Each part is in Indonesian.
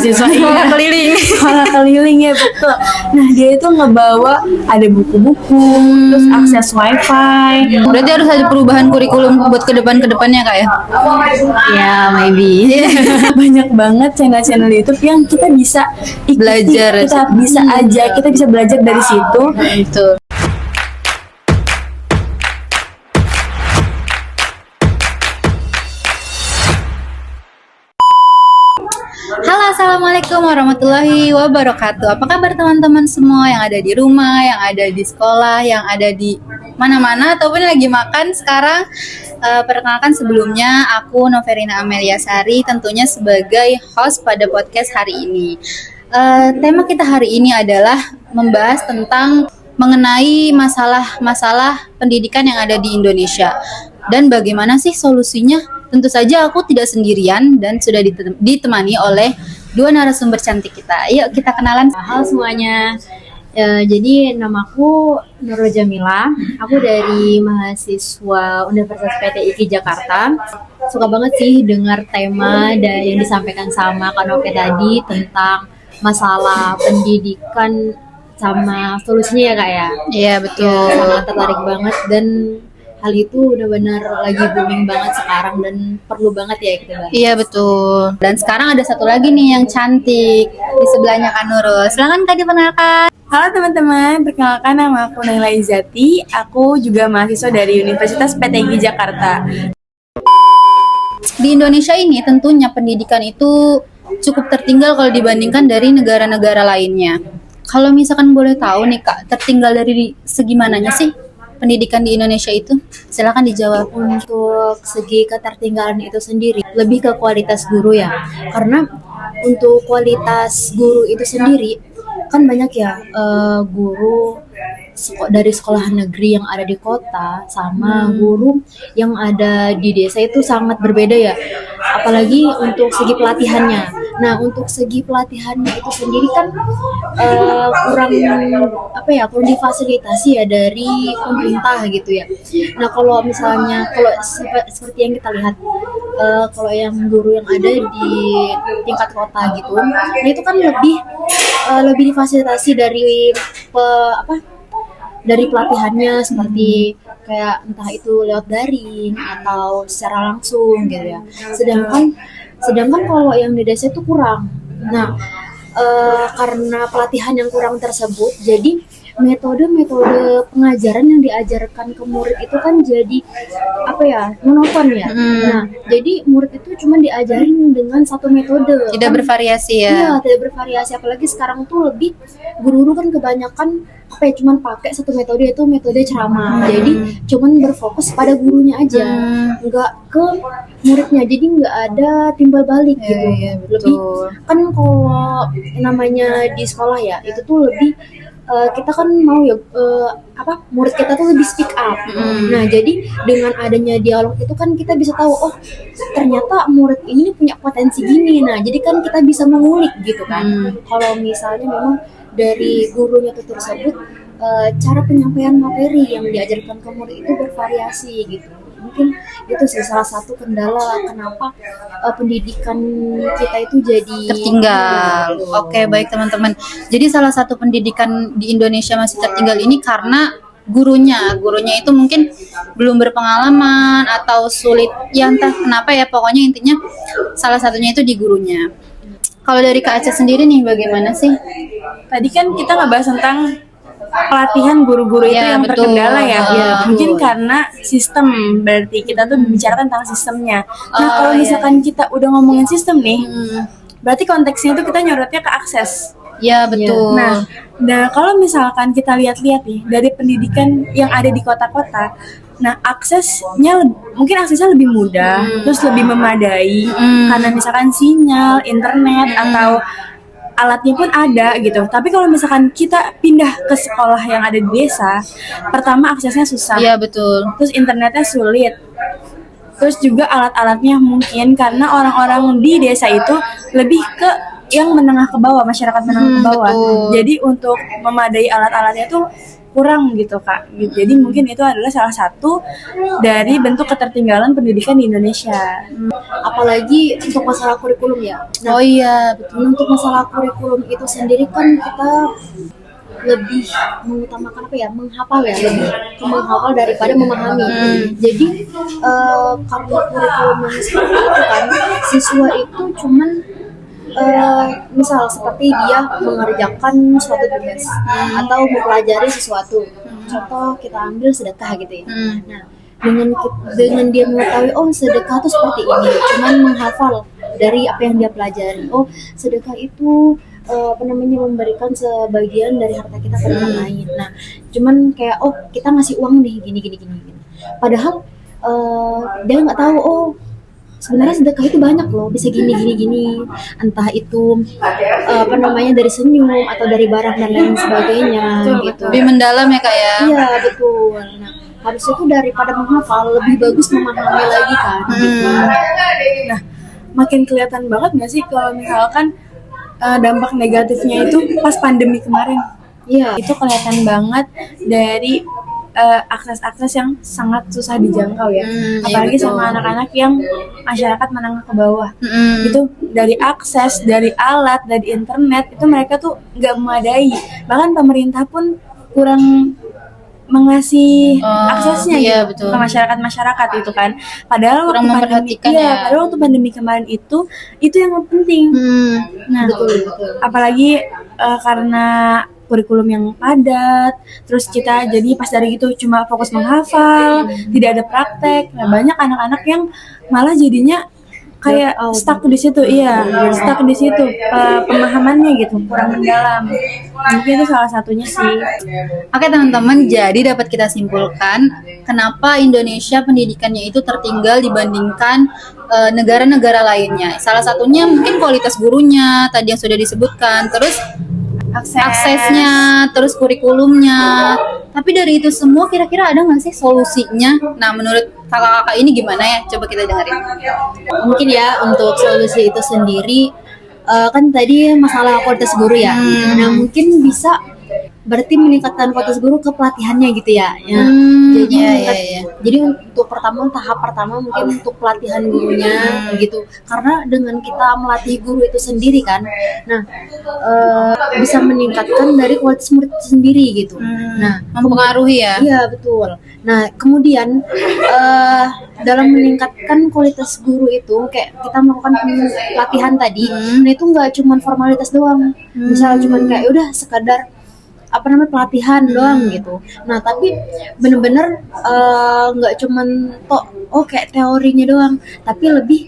mahasiswa sekolah keliling. Sekolah keliling ya, betul. Nah dia itu ngebawa ada buku-buku, terus akses wifi. Berarti harus ada perubahan kurikulum buat kedepannya Kak ya? Ya maybe. Banyak banget channel-channel YouTube yang kita bisa ikuti, Belajar. kita bisa aja, kita bisa belajar dari situ. Itu. Halo, assalamualaikum warahmatullahi wabarakatuh. Apa kabar teman-teman semua yang ada di rumah, yang ada di sekolah, yang ada di mana-mana ataupun lagi makan sekarang? Perkenalkan sebelumnya, aku Noverina Amelia Sari, tentunya sebagai host pada podcast hari ini. Tema kita hari ini adalah membahas tentang mengenai masalah pendidikan yang ada di Indonesia dan bagaimana sih solusinya. Tentu saja aku tidak sendirian dan sudah ditemani oleh dua narasumber cantik kita. Yuk kita kenalan. Halo semuanya. Jadi namaku Nurul Jamila. Aku dari mahasiswa Universitas PTIQ Jakarta. Suka banget sih dengar tema yang disampaikan sama Kak Noke tadi tentang masalah pendidikan sama solusinya ya Kak ya. Iya betul. Ya, sangat tertarik banget dan hal itu benar-benar lagi booming banget sekarang dan perlu banget ya kita bahas. Iya betul. Dan sekarang ada satu lagi nih yang cantik di sebelahnya Kak Nurul. Silakan Kak diperkenalkan. Halo teman-teman, perkenalkan nama aku Naila Izzati. Aku juga mahasiswa dari Universitas PTIQ Jakarta. Di Indonesia ini tentunya pendidikan itu cukup tertinggal kalau dibandingkan dari negara-negara lainnya. Kalau misalkan boleh tahu nih Kak, tertinggal dari segi mananya sih pendidikan di Indonesia itu? Silakan dijawab. Untuk segi ketertinggalan itu sendiri lebih ke kualitas guru ya, karena untuk kualitas guru itu sendiri kan banyak ya guru dari sekolah negeri yang ada di kota sama guru yang ada di desa itu sangat berbeda ya, apalagi untuk segi pelatihannya. Nah untuk segi pelatihannya itu sendiri kan kurang difasilitasi ya dari pemerintah gitu ya. Nah kalau misalnya seperti yang kita lihat kalau yang guru yang ada di tingkat kota gitu, nah itu kan lebih difasilitasi dari dari pelatihannya seperti kayak entah itu lewat daring atau secara langsung gitu ya. Sedangkan kalau yang di desa itu kurang. Nah, karena pelatihan yang kurang tersebut, jadi metode pengajaran yang diajarkan ke murid itu kan jadi monoton ya. Nah, jadi murid itu cuma diajarin dengan satu metode. Tidak bervariasi ya. Iya, tidak bervariasi, apalagi sekarang tuh lebih guru-guru kan kebanyakan cuma pakai satu metode, itu metode ceramah. Jadi cuman berfokus pada gurunya aja, nggak ke muridnya. Jadi nggak ada timbal balik gitu. Iya, lebih kan kalau namanya di sekolah ya, itu tuh lebih kita kan mau ya murid kita tuh lebih speak up. Nah jadi dengan adanya dialog itu kan kita bisa tahu, oh ternyata murid ini punya potensi gini. Nah jadi kan kita bisa mengulik gitu kan. Kalau misalnya memang dari gurunya itu tersebut cara penyampaian materi yang diajarkan ke murid itu bervariasi gitu. Mungkin itu sih salah satu kendala kenapa pendidikan kita itu jadi tertinggal. Oke, baik teman-teman. Jadi salah satu pendidikan di Indonesia masih tertinggal ini karena gurunya itu mungkin belum berpengalaman atau sulit, ya entah kenapa ya, pokoknya intinya salah satunya itu di gurunya. Kalau dari Kak Aca sendiri nih bagaimana sih? Tadi kan kita ngebahas tentang pelatihan guru-guru itu yang betul. terkendala ya. Betul. Mungkin karena sistem, berarti kita tuh membicarakan tentang sistemnya. Nah kalau misalkan kita udah ngomongin sistem nih, berarti konteksnya itu kita nyorotnya ke akses. Ya betul. Nah kalau misalkan kita lihat-lihat nih dari pendidikan yang ada di kota-kota, nah aksesnya lebih mudah, terus lebih memadai karena misalkan sinyal, internet atau alatnya pun ada gitu. Tapi kalau misalkan kita pindah ke sekolah yang ada di desa, pertama aksesnya susah. Iya betul. Terus internetnya sulit. Terus juga alat-alatnya mungkin karena orang-orang di desa itu lebih ke yang menengah ke bawah, masyarakat menengah ke bawah. Betul. Jadi untuk memadai alat-alatnya tuh kurang gitu Kak. Gitu. Jadi mungkin itu adalah salah satu dari bentuk ketertinggalan pendidikan di Indonesia. Apalagi untuk masalah kurikulum ya. Nah, Oh iya, betul. untuk masalah kurikulum itu sendiri kan kita lebih mengutamakan apa ya, menghafal ya, lebih ke menghafal daripada memahami. Jadi karena kurikulum yang seperti itu kan, siswa itu cuman misal seperti dia mengerjakan suatu tugas atau mempelajari sesuatu. Contoh kita ambil sedekah gitu ya. Nah, dengan dia mengetahui oh sedekah itu seperti ini, cuman menghafal dari apa yang dia pelajari. Oh, sedekah itu memberikan sebagian dari harta kita pada orang lain. Nah, cuman kayak oh kita ngasih uang nih gini. Padahal dia nggak tahu oh sebenarnya sedekah itu banyak loh, bisa gini. Entah itu dari senyum atau dari barang dan lain sebagainya gitu. Lebih mendalam ya Kak ya. Iya, betul. Nah, habis itu daripada menghafal lebih bagus memahami lagi kan gitu. Nah, makin kelihatan banget nggak sih kalau misalkan dampak negatifnya itu pas pandemi kemarin? Iya. Itu kelihatan banget dari akses-akses yang sangat susah dijangkau ya. Apalagi betul. sama anak-anak yang masyarakat menengah ke bawah. Itu dari akses, dari alat, dari internet itu mereka tuh nggak memadai. Bahkan pemerintah pun kurang mengasih aksesnya iya, gitu betul. ke masyarakat itu kan. Padahal Kurang waktu pandemi, memperhatikan ya. padahal waktu pandemi kemarin itu yang penting. Nah, Betul. apalagi karena kurikulum yang padat, terus kita jadi pas dari itu cuma fokus menghafal, tidak ada praktek. Nah, banyak anak-anak yang malah jadinya kayak stuck di situ, stuck di situ pemahamannya gitu, kurang mendalam. Mungkin itu salah satunya sih. Oke teman-teman, jadi dapat kita simpulkan kenapa Indonesia pendidikannya itu tertinggal dibandingkan negara-negara lainnya. Salah satunya mungkin kualitas gurunya tadi yang sudah disebutkan, terus aksesnya, terus kurikulumnya. Tapi dari itu semua kira-kira ada nggak sih solusinya? Nah, menurut kakak-kakak ini gimana ya? Coba kita dengerin. Mungkin ya untuk solusi itu sendiri kan tadi masalah kualitas guru ya. Nah, mungkin bisa berarti meningkatkan kualitas guru ke pelatihannya gitu ya. Jadi untuk tahap pertama mungkin untuk pelatihan gurunya gitu. Karena dengan kita melatih guru itu sendiri kan, nah bisa meningkatkan dari kualitas murid itu sendiri gitu. Nah, Mempengaruhi ya? iya betul. Nah, kemudian dalam meningkatkan kualitas guru itu kayak kita melakukan pelatihan tadi, nah itu nggak cuma formalitas doang. Misalnya cuma kayak udah sekadar pelatihan doang gitu. Nah, tapi bener-bener nggak cuman kayak teorinya doang, tapi lebih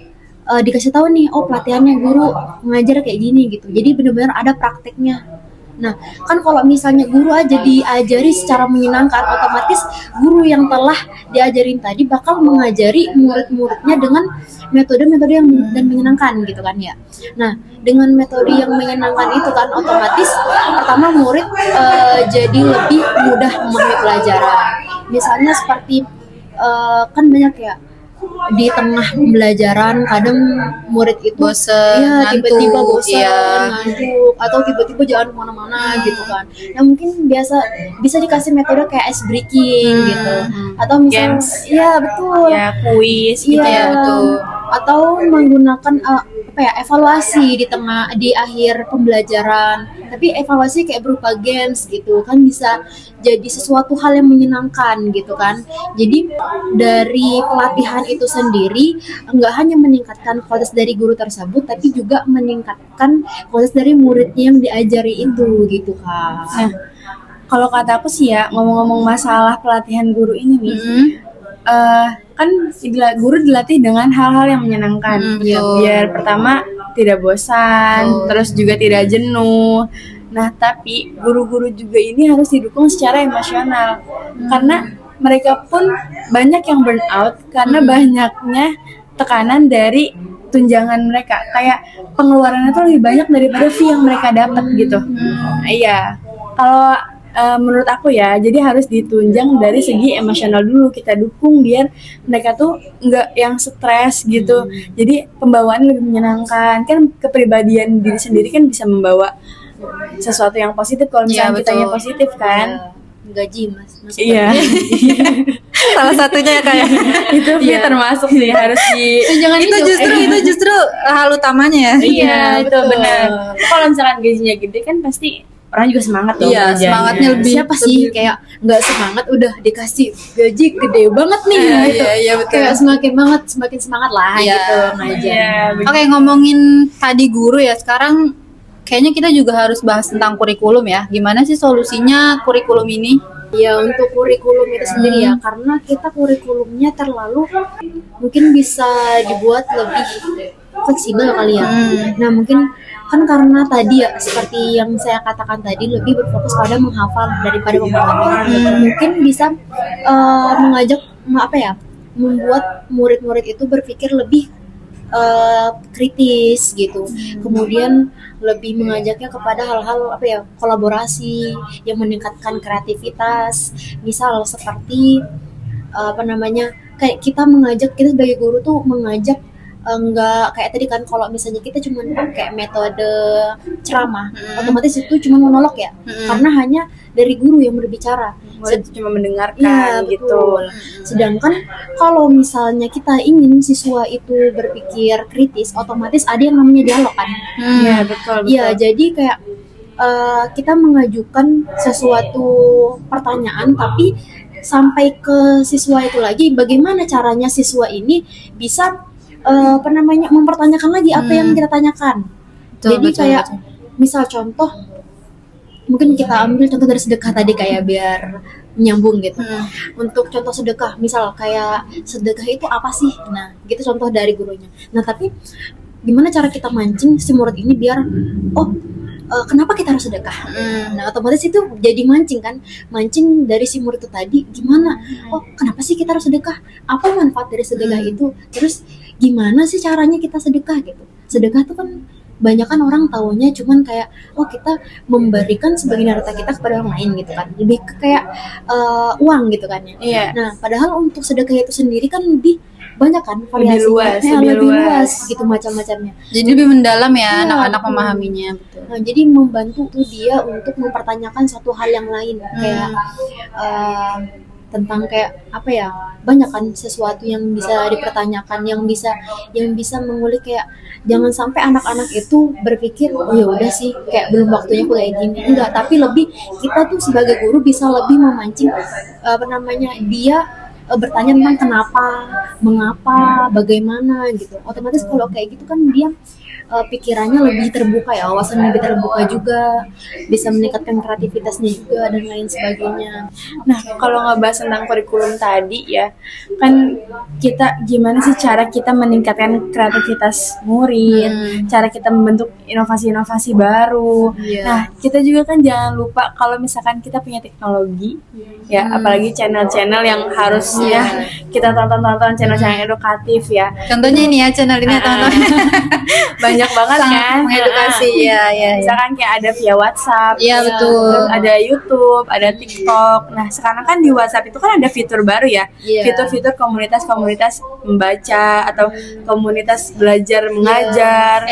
dikasih tahu nih, oh pelatihannya guru ngajar kayak gini gitu. Jadi bener-bener ada prakteknya. Nah, kan kalau misalnya guru aja diajari secara menyenangkan, otomatis guru yang telah diajarin tadi bakal mengajari murid-muridnya dengan metode-metode yang dan menyenangkan gitu kan ya. Nah, dengan metode yang menyenangkan itu kan otomatis pertama murid jadi lebih mudah memahami pelajaran. Misalnya seperti kan banyak ya di tengah pembelajaran kadang murid itu bosen, tiba-tiba bosan, iya. ngantuk, atau tiba-tiba jalan kemana-mana gitu kan. Nah, mungkin bisa dikasih metode kayak ice breaking gitu, atau misalnya betul Ya, kuis gitu iya, ya. betul. atau menggunakan evaluasi di akhir pembelajaran, tapi evaluasi kayak berupa games gitu kan, bisa jadi sesuatu hal yang menyenangkan gitu kan. Jadi dari pelatihan itu sendiri enggak hanya meningkatkan kualitas dari guru tersebut, tapi juga meningkatkan kualitas dari muridnya yang diajari itu gitu kan. Nah, kalau kata aku sih ya, ngomong-ngomong masalah pelatihan guru ini nih, kan guru dilatih dengan hal-hal yang menyenangkan, betul. biar pertama tidak bosan, terus juga tidak jenuh. Nah, tapi guru-guru juga ini harus didukung secara emosional, karena mereka pun banyak yang burn out karena banyaknya tekanan dari tunjangan mereka, kayak pengeluarannya tuh lebih banyak daripada fee yang mereka dapat gitu. Iya, kalau menurut aku ya, jadi harus ditunjang dari segi emosional dulu, kita dukung biar mereka tuh nggak yang stres gitu. Jadi pembawaan lebih menyenangkan, kan kepribadian diri sendiri kan bisa membawa sesuatu yang positif kalau misalnya Iya, kitanya betul. positif kan. gaji mas. Iya. Salah satunya kayak Itu Via termasuk sih harus di tunjangan itu justru hal utamanya ya. Iya, itu betul. benar. Kalau misalkan gajinya gede kan pasti orang juga semangat dong Iya, kerjanya. semangatnya lebih. Siapa sih kayak nggak semangat udah dikasih gaji gede banget nih Iya, gitu. iya, betul. Kayak semakin semangat lah Iya. gitu ngajar. Iya, bener. Oke, ngomongin tadi guru ya, sekarang kayaknya kita juga harus bahas tentang kurikulum ya. Gimana sih solusinya kurikulum ini? Ya untuk kurikulum itu sendiri ya, karena kita kurikulumnya terlalu mungkin bisa dibuat lebih fleksibel kali ya. Nah mungkin kan karena tadi ya seperti yang saya katakan tadi lebih berfokus pada menghafal daripada memahami. Mungkin bisa mengajak apa ya, membuat murid-murid itu berpikir lebih kritis gitu. Kemudian lebih mengajaknya kepada hal-hal apa ya, kolaborasi yang meningkatkan kreativitas. Misal seperti apa namanya, kayak kita sebagai guru tuh mengajak enggak kayak tadi kan, kalau misalnya kita cuma pakai metode ceramah, otomatis itu cuma monolog ya, karena hanya dari guru yang berbicara. Murid cuma mendengarkan Iya, gitu. betul. Sedangkan kalau misalnya kita ingin siswa itu berpikir kritis, otomatis ada yang namanya dialog kan. Iya, betul. Iya, jadi kayak kita mengajukan sesuatu pertanyaan, tapi sampai ke siswa itu lagi, bagaimana caranya siswa ini bisa apa namanya, mempertanyakan lagi apa yang kita tanyakan. Betul, Jadi betul, kayak betul. misal contoh, mungkin kita ambil contoh dari sedekah tadi kayak biar nyambung gitu. Untuk contoh sedekah, misal kayak sedekah itu apa sih? Nah, gitu contoh dari gurunya. Nah, tapi gimana cara kita mancing si murid ini biar kenapa kita harus sedekah? Nah, otomatis itu jadi mancing kan? Mancing dari si murid itu tadi, gimana? Oh, kenapa sih kita harus sedekah? Apa manfaat dari sedekah itu? Terus gimana sih caranya kita sedekah gitu? Sedekah itu kan banyak kan orang taunya cuman kayak kita memberikan sebagian harta kita kepada orang lain gitu kan, lebih ke kayak uang gitu kan ya. Iya. Nah padahal untuk sedekah itu sendiri kan lebih banyak kan luas, variasinya, lebih lebih luas. luas gitu macam-macamnya. Jadi lebih mendalam ya Iya, anak-anak betul. memahaminya, betul. Nah, jadi membantu tuh dia untuk mempertanyakan suatu hal yang lain kayak tentang kayak apa ya, banyak kan sesuatu yang bisa dipertanyakan, yang bisa mengulik, kayak jangan sampai anak-anak itu berpikir oh ya udah sih kayak belum waktunya kuliah gini, enggak, tapi lebih kita tuh sebagai guru bisa lebih memancing apa namanya, dia bertanya tentang kenapa, mengapa, bagaimana gitu. Otomatis kalau kayak gitu kan dia pikirannya lebih terbuka ya, wawasannya lebih terbuka juga, bisa meningkatkan kreativitasnya juga dan lain sebagainya. Nah, kalau ngebahas tentang kurikulum tadi ya, kan kita gimana sih cara kita meningkatkan kreativitas murid, cara kita membentuk inovasi-inovasi baru. Iya. Nah, kita juga kan jangan lupa kalau misalkan kita punya teknologi, ya apalagi channel-channel yang harusnya kita tonton-tonton, channel-channel edukatif ya. Contohnya ini ya, channel ini ya teman-teman. Banyak banget Sangat kan mengedukasi, ya. Misalkan kayak ada via WhatsApp, Iya, betul. terus ada YouTube, ada TikTok. Nah sekarang kan di WhatsApp itu kan ada fitur baru ya, Iya. fitur-fitur komunitas-komunitas membaca atau komunitas belajar mengajar,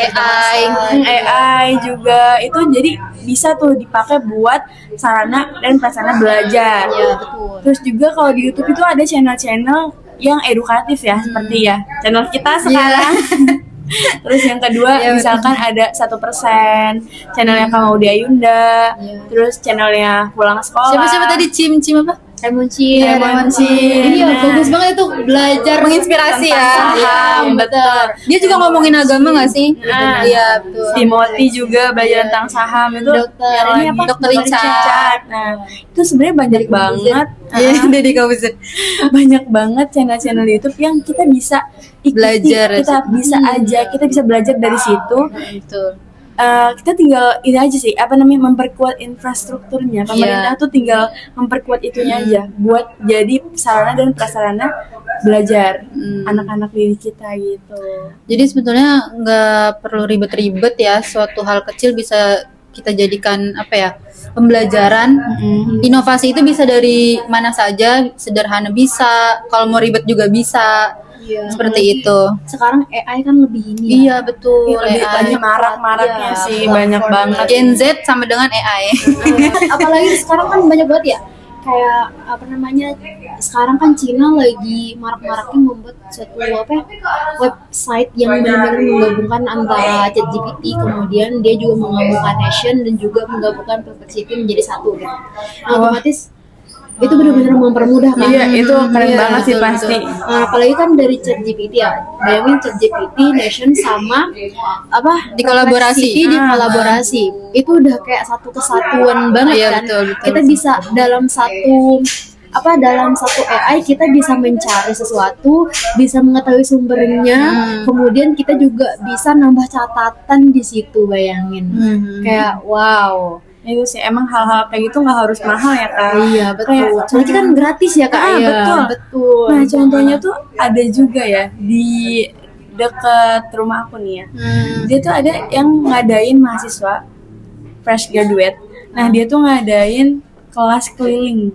AI juga itu, jadi bisa tuh dipakai buat sarana dan prasarana belajar. Iya, betul. Terus juga kalau di YouTube itu ada channel-channel yang edukatif ya, seperti ya channel kita sekarang. Terus yang kedua, Iya, misalkan ada 1%, channelnya Kamaudia Ayunda, terus channelnya Pulang Sekolah. Siapa tadi Cim apa? Remuncin. Iya, Iya, bagus banget itu belajar Menginspirasi ya. Tentang saham, Iya, betul. Dia juga ngomongin agama nggak sih? Nah, Iya, betul. Timothy juga belajar tentang saham itu. Dokter. Yang Ini lagi apa? Dokter Richard. Nah, itu sebenarnya banyak banget. Iya, Deddy Kabupaten. Banyak banget channel-channel YouTube yang kita bisa ikuti, Belajar. kita bisa kita bisa belajar dari situ. Betul. Kita tinggal ini aja sih, apa namanya, memperkuat infrastrukturnya. Pemerintah tuh tinggal memperkuat itunya aja buat jadi sarana dan prasarana belajar anak-anak didik kita gitu. Jadi sebetulnya nggak perlu ribet-ribet ya, suatu hal kecil bisa kita jadikan apa ya, pembelajaran. Inovasi itu bisa dari mana saja, sederhana bisa, kalau mau ribet juga bisa. Iya. Seperti itu. Sekarang AI kan lebih ini ya. Iya, betul. Lebih AI. marak-maraknya Iya, sih, platform. banyak banget. Gen Z sama dengan AI. Apalagi sekarang kan banyak banget ya kayak apa namanya, sekarang kan Cina lagi marak-maraknya membuat suatu apa ya, website yang benar-benar menggabungkan antara ChatGPT, kemudian dia juga menggabungkan Nation dan juga menggabungkan Perplexity menjadi satu gitu. Nah, otomatis itu benar-benar mempermudah kan. Iya, itu keren Iya, banget sih betul, pasti. betul. Nah, apalagi kan dari ChatGPT ya, bayangin ChatGPT, Nation sama apa Dikolaborasi. dikolaborasi. Itu udah kayak satu kesatuan banget Iya, kan. betul. Kita bisa dalam satu AI kita bisa mencari sesuatu, bisa mengetahui sumbernya, kemudian kita juga bisa nambah catatan di situ, bayangin. Kayak wow. Itu sih emang hal-hal kayak gitu nggak harus mahal ya Kak. Iya betul. Kayak Soalnya kan gratis ya Kak. Iya, betul. betul. Nah contohnya tuh ada juga ya di deket rumah aku nih ya. Dia tuh ada yang ngadain mahasiswa fresh graduate. Nah dia tuh ngadain kelas keliling.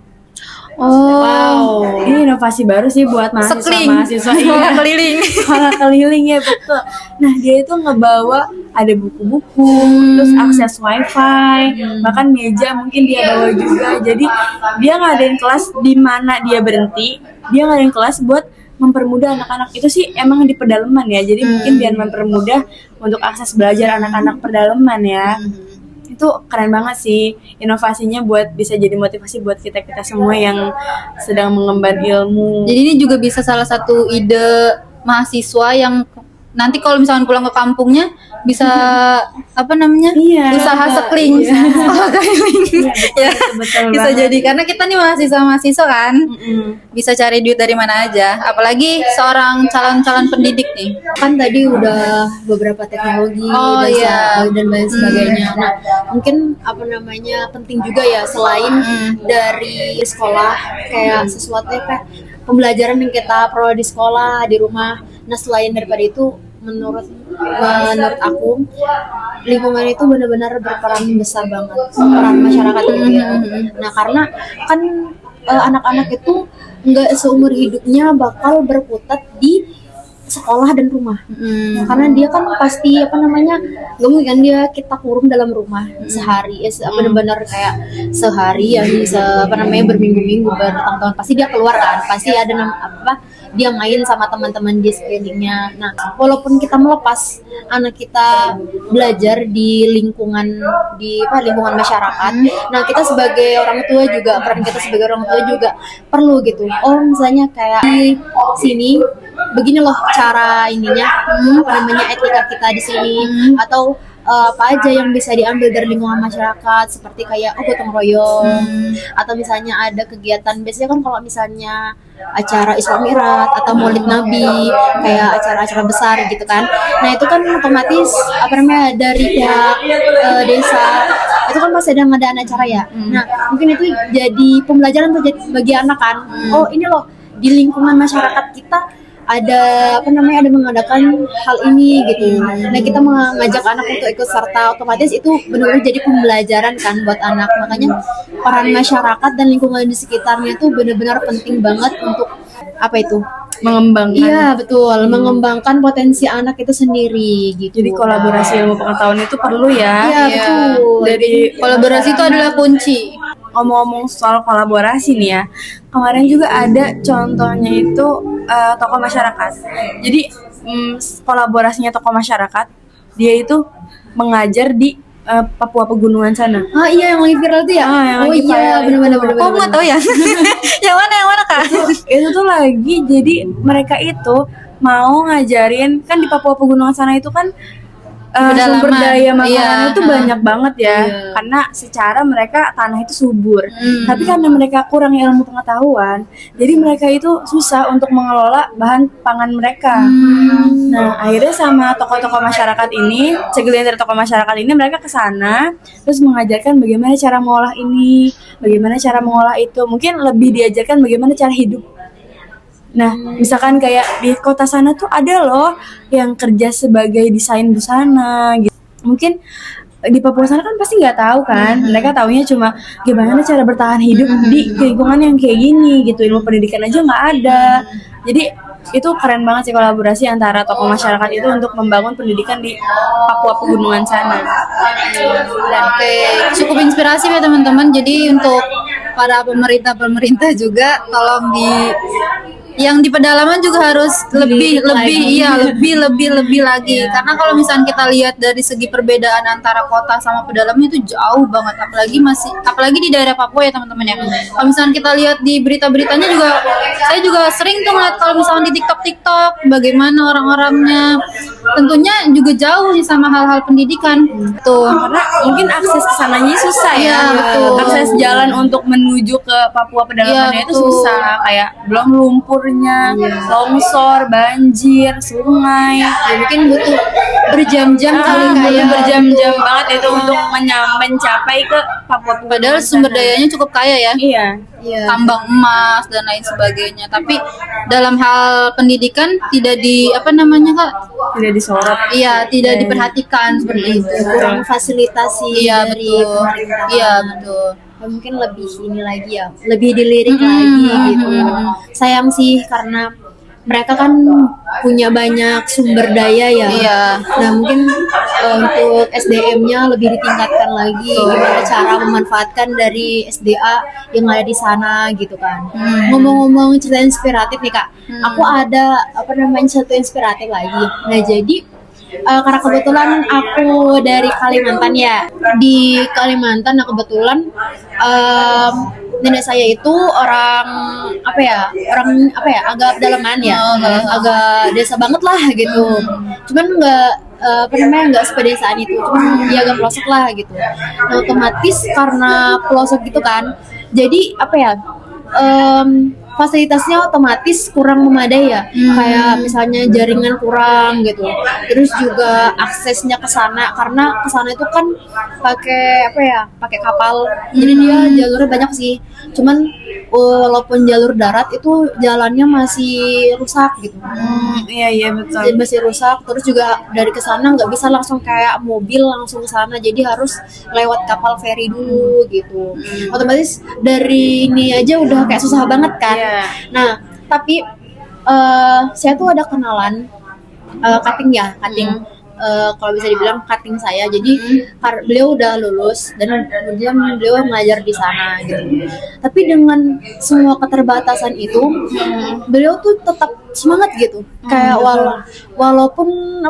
Oh. Ini inovasi baru sih buat mahasiswa iya. Keliling. Sekolah keliling ya betul. Nah dia itu ngebawa ada buku-buku, terus akses wifi, bahkan meja mungkin dia bawa juga. Jadi dia ngadain kelas di mana dia berhenti, dia ngadain kelas buat mempermudah anak-anak. Itu sih emang di pedalaman ya. Jadi mungkin biar mempermudah untuk akses belajar anak-anak pedalaman ya. Itu keren banget sih inovasinya, buat bisa jadi motivasi buat kita semua yang sedang mengemban ilmu. Jadi ini juga bisa salah satu ide mahasiswa yang nanti kalau misalkan pulang ke kampungnya bisa apa namanya, Iya, usaha sekling, sekolah keliling. Ya, betul bisa banget. jadi karena kita nih mahasiswa kan, bisa cari duit dari mana aja. Apalagi seorang calon pendidik nih. Kan tadi udah beberapa teknologi Oh, iya. dan lain sebagainya. Nah, mungkin apa namanya penting juga ya, selain dari sekolah kayak sesuatu kayak pembelajaran yang kita peroleh di sekolah, di rumah. Nah, selain daripada itu menurut aku lingkungan itu benar-benar berperan besar banget, peran masyarakat gitu ya. Nah, karena kan anak-anak itu nggak seumur hidupnya bakal berkutat di sekolah dan rumah. Karena dia kan pasti apa namanya, nggak mungkin kan dia kita kurung dalam rumah sehari, benar-benar kayak sehari yang apa namanya berminggu-minggu, bertahun-tahun, pasti dia keluar kan, pasti ada dia main sama teman-teman di sekelilingnya. Nah, walaupun kita melepas anak kita belajar di lingkungan masyarakat, nah kita sebagai orang tua juga, peran kita sebagai orang tua juga perlu gitu. Oh, misalnya kayak di sini begini loh cara ininya, apa namanya, etika kita di sini, atau apa aja yang bisa diambil dari lingkungan masyarakat, seperti kayak gotong royong, atau misalnya ada kegiatan, biasanya kan kalau misalnya acara Isra Mi'raj atau Maulid Nabi, kayak acara-acara besar gitu kan. Nah, itu kan otomatis apa namanya dari pihak desa itu kan pasti ada ngadain acara ya. Nah, mungkin itu jadi pembelajaran tuh bagi anak kan. Oh, ini loh di lingkungan masyarakat kita ada apa namanya, ada mengadakan hal ini gitu. Nah, kita mengajak anak untuk ikut serta, otomatis itu benar-benar jadi pembelajaran kan buat anak. Makanya peran masyarakat dan lingkungan di sekitarnya itu benar-benar penting banget untuk apa itu? Mengembangkan. Iya, betul, mengembangkan potensi anak itu sendiri gitu. Jadi kolaborasi ilmu pengetahuan itu perlu ya. Iya, betul. Dari Kolaborasi itu adalah kunci. ngomong-ngomong soal kolaborasi nih ya, kemarin juga ada contohnya itu tokoh masyarakat. Jadi kolaborasinya tokoh masyarakat, dia itu mengajar di Papua Pegunungan sana. Ah, iya, yang lagi viral tuh ya. Yang Oh lagi iya, viral benar-benar. itu. Oh, nggak tahu ya. yang mana Kak? Itu tuh lagi, jadi mereka itu mau ngajarin, kan di Papua Pegunungan sana itu kan sumber daya makanannya itu banyak banget ya. Karena secara mereka tanah itu subur. Tapi karena mereka kurang ilmu pengetahuan, jadi mereka itu susah untuk mengelola bahan pangan mereka. Nah, akhirnya sama tokoh-tokoh masyarakat ini, segelintir tokoh masyarakat ini, mereka ke sana terus mengajarkan bagaimana cara mengolah ini, bagaimana cara mengolah itu. Mungkin lebih diajarkan bagaimana cara hidup. Nah, misalkan kayak di kota sana tuh ada loh yang kerja sebagai desain busana gitu. Mungkin di Papua sana kan pasti nggak tahu kan. Mereka taunya cuma gimana cara bertahan hidup di lingkungan yang kayak gini gitu. Ilmu pendidikan aja nggak ada. Jadi itu keren banget sih kolaborasi antara tokoh masyarakat itu untuk membangun pendidikan di Papua Pegunungan sana. Oke, cukup inspiratif ya teman-teman. Jadi untuk para pemerintah juga tolong yang di pedalaman juga harus lebih lagi karena kalau misalnya kita lihat dari segi perbedaan antara kota sama pedalaman itu jauh banget, apalagi di daerah Papua ya teman-teman ya. Kalau misalnya kita lihat di berita-beritanya juga, saya juga sering tuh ngeliat kalau misalnya di TikTok bagaimana orang-orangnya, tentunya juga jauh sih sama hal-hal pendidikan tuh. Karena mungkin akses ke sananya susah ya. Iya, betul. Akses jalan untuk menuju ke Papua pedalamannya Iya, itu betul. susah, kayak belum lumpurnya, longsor, banjir, sungai. Ya, mungkin butuh berjam-jam kali kayak berjam-jam banget itu untuk mencapai ke Papua. padahal sumber dayanya cukup kaya ya. Iya. Tambang emas dan lain sebagainya, tapi dalam hal pendidikan tidak Kak? Tidak disorot. Iya, tidak diperhatikan seperti itu. kurang fasilitasi Iya, dari betul. pemerintah. Iya, betul. Mungkin lebih ini lagi ya, lebih dilirik lagi gitu. Sayang sih karena mereka kan punya banyak sumber daya ya. Iya. Nah mungkin untuk SDM-nya lebih ditingkatkan lagi, gimana cara memanfaatkan dari SDA yang ada di sana gitu kan. Ngomong-ngomong cerita inspiratif nih Kak, aku ada satu inspiratif lagi. Nah jadi karena kebetulan aku dari Kalimantan ya, di Kalimantan nah kebetulan nenek saya itu orang agak pedalaman ya, agak desa banget lah gitu. Cuman nggak sepedesaan itu, cuman dia agak pelosok lah gitu. Nah otomatis karena pelosok gitu kan, jadi fasilitasnya otomatis kurang memadai ya, kayak misalnya jaringan kurang gitu, terus juga aksesnya ke sana karena ke sana itu kan pakai kapal, jadi dia jalurnya banyak sih, cuman walaupun jalur darat itu jalannya masih rusak gitu. Iya betul. Jadi masih rusak, terus juga dari ke sana nggak bisa langsung kayak mobil langsung ke sana, jadi harus lewat kapal feri dulu gitu. Otomatis dari ini aja udah kayak susah banget kan. Iya. Nah tapi saya tuh ada kenalan cutting. Kalau bisa dibilang cutting saya, jadi beliau udah lulus dan kemudian beliau mengajar di sana gitu. Tapi dengan semua keterbatasan itu, beliau tuh tetap semangat gitu. Kayak walaupun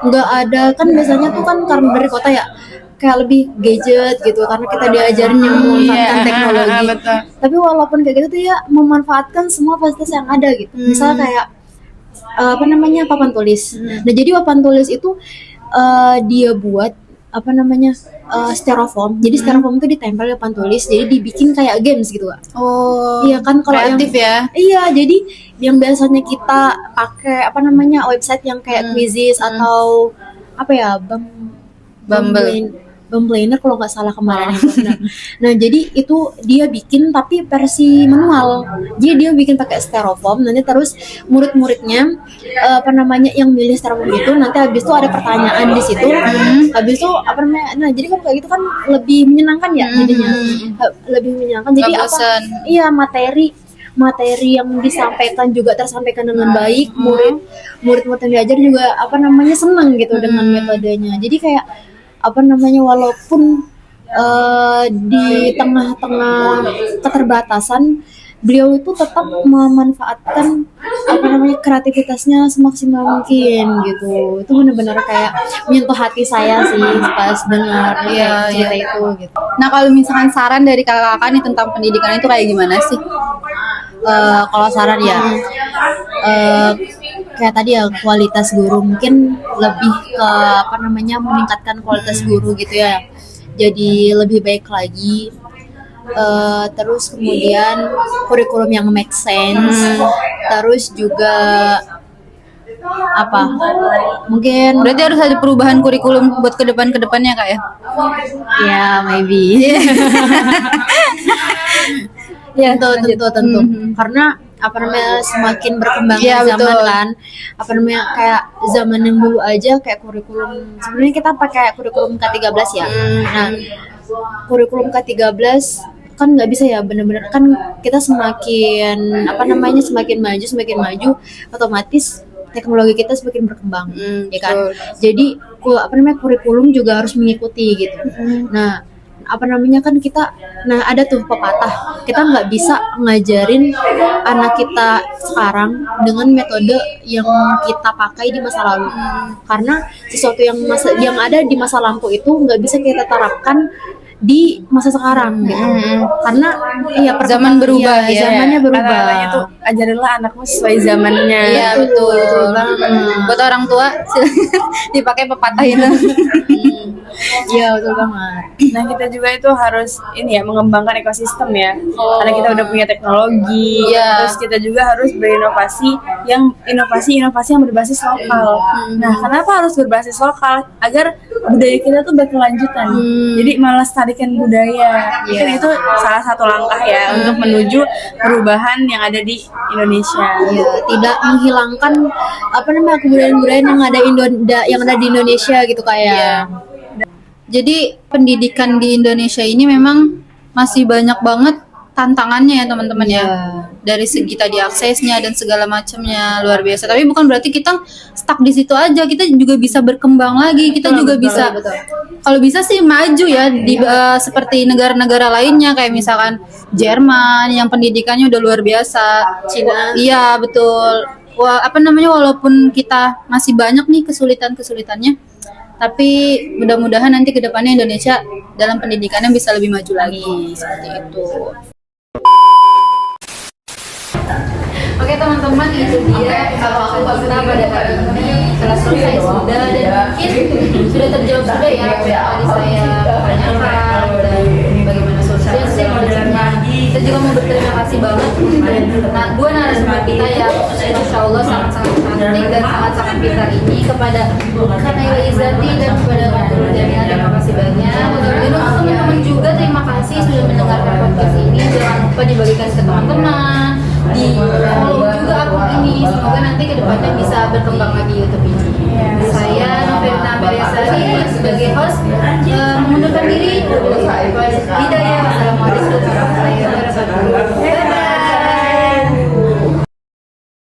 nggak ada kan, biasanya tuh kan karena dari kota ya kayak lebih gadget gitu, karena kita diajarin yang memanfaatkan teknologi. Betul. Tapi walaupun kayak gitu tuh ya memanfaatkan semua fasilitas yang ada gitu. Misalnya kayak papan tulis. Nah jadi papan tulis itu dia buat styrofoam. Jadi styrofoam itu ditempel di papan tulis, jadi dibikin kayak games gitu Kak. Oh, Iya kan, kalau kreatif ya. Iya, jadi yang biasanya kita pakai website yang kayak Quizzes atau Bumbliner kalau nggak salah kemarin itu. Nah, jadi itu dia bikin tapi versi manual. Jadi dia bikin pakai styrofoam, nanti terus murid-muridnya yang milih styrofoam itu nanti habis itu ada pertanyaan di situ. Habis itu nah jadi kalau kayak gitu kan lebih menyenangkan ya jadinya. Lebih menyenangkan. Jadi materi yang disampaikan juga tersampaikan dengan baik. Murid-murid yang diajar juga senang gitu dengan metodenya. Jadi kayak walaupun di tengah-tengah keterbatasan, beliau itu tetap memanfaatkan kreativitasnya semaksimal mungkin gitu. Itu benar-benar kayak menyentuh hati saya sih pas dengar cerita itu gitu. Nah, kalau misalkan saran dari kakak-kakak nih tentang pendidikan itu kayak gimana sih? Kalau saran ya kayak tadi ya, kualitas guru mungkin lebih ke meningkatkan kualitas guru gitu ya, jadi lebih baik lagi. Terus kemudian kurikulum yang make sense, terus juga mungkin Berarti harus ada perubahan kurikulum buat kedepannya Kak ya? ya maybe. Ya tentu. Karena semakin berkembangnya zaman betul. kan, kayak zaman yang dulu aja kayak kurikulum, sebenarnya kita pakai kurikulum K13 ya. Nah kurikulum K13 kan nggak bisa ya, bener-bener kan kita semakin semakin maju otomatis teknologi kita semakin berkembang, ya kan. Jadi kurikulum juga harus mengikuti gitu. Nah apa namanya kan kita, nah ada tuh pepatah, kita nggak bisa ngajarin anak kita sekarang dengan metode yang kita pakai di masa lalu, karena sesuatu yang ada di masa lampau itu nggak bisa kita terapkan di masa sekarang gitu. Karena ya Zaman berubah ya. zamannya berubah. Kata-katanya tuh ajarilah anakmu sesuai zamannya. Iya betul. Buat orang tua dipakai pepatah itu. Iya betul banget. Nah kita juga itu harus ini ya, mengembangkan ekosistem ya, karena kita udah punya teknologi. Iya. Terus kita juga harus berinovasi yang inovasi yang berbasis lokal. Nah kenapa harus berbasis lokal? Agar budaya kita tuh berkelanjutan. Jadi melestarikan budaya. Kan itu salah satu langkah ya untuk menuju perubahan yang ada di Indonesia. Ya, tidak menghilangkan apa namanya kebudayaan-kebudayaan yang ada di Indonesia gitu kayak. Jadi pendidikan di Indonesia ini memang masih banyak banget tantangannya ya teman-teman ya. Dari segi tadi aksesnya dan segala macamnya luar biasa. Tapi bukan berarti kita stuck di situ aja. Kita juga bisa berkembang lagi. Kita juga bisa kalau bisa sih maju ya di seperti negara-negara lainnya kayak misalkan Jerman yang pendidikannya udah luar biasa. Cina. Iya, betul. Walaupun kita masih banyak nih kesulitannya, tapi mudah-mudahan nanti ke depannya Indonesia dalam pendidikannya bisa lebih maju lagi seperti itu. Oke teman-teman, itu dia waktu kita pada hari ini telah selesai sudah dan mungkin sudah terjawab sudah ya apa yang tadi saya tanyakan dan bagaimana social distancing. Kita juga mau berterima kasih banget dan dua narasumber kita yang Masya Allah sangat-sangat cantik dan sangat-sangat pintar ini kepada Kak Naila Izzati dan kepada Kak Nurul Jamila. Terima kasih banyak. Mudah-mudahan untuk teman-teman juga terima kasih sudah mendengarkan podcast ini. Jangan lupa dibagikan ke teman-teman, di follow juga akun ini. Semoga nanti kedepannya bisa berkembang lagi YouTube ini. Saya Novelina Beresari sebagai host mengundurkan diri. Hidayah